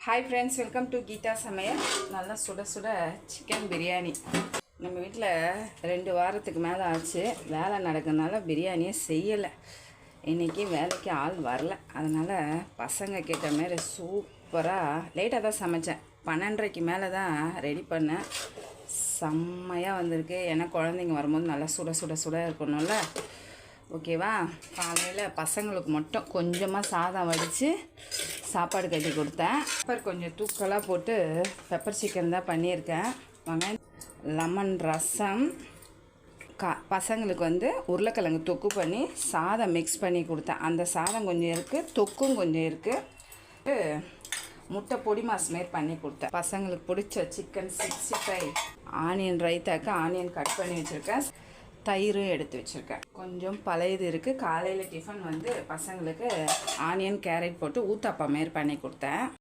Hi friends, welcome to Geetha சமையல். நல்லா சுட சுட சிக்கன் பிரியாணி. நம்ம வீட்டில் 2 வாரத்துக்கு மேலே ஆச்சு. வேலை நடக்கிறதுனால பிரியாணியே செய்யலை. இன்றைக்கி வேலைக்கு ஆள் வரல. அதனால் பசங்க கேட்ட மாரி சூப்பராக லேட்டாக தான் சமைச்சேன். 12:30க்கு மேலே தான் ரெடி பண்ணேன். செம்மையாக வந்திருக்கு. ஏன்னா குழந்தைங்க வரும்போது நல்லா சுட சுட சுட இருக்கணும்ல. ஓகேவா? காலையில் பசங்களுக்கு மட்டும் கொஞ்சமாக சாதம் வடித்து சாப்பாடு கட்டி கொடுத்தேன். பெப்பர் கொஞ்சம் தூக்கலாக போட்டு பெப்பர் சிக்கன் தான் பண்ணியிருக்கேன். வெங்காயம், லெமன் ரசம், பசங்களுக்கு உருளைக்கிழங்கு தொக்கு பண்ணி சாதம் மிக்ஸ் பண்ணி கொடுத்தேன். அந்த சாதம் கொஞ்சம் இருக்குது, தொக்கும் கொஞ்சம் இருக்குது. முட்டை பொடி மாஸ் மாரி பண்ணி கொடுத்தேன். பசங்களுக்கு பிடிச்ச சிக்கன் 65, ஆனியன் ரைத்தாக்கு ஆனியன் கட் பண்ணி வச்சுருக்கேன். தயிரும் எடுத்து வச்சுருக்கேன். கொஞ்சம் பழையது இருக்குது. காலையில் டிஃபன் பசங்களுக்கு ஆனியன் கேரட் போட்டு ஊத்தாப்பம் மாரி பண்ணி கொடுத்தேன்.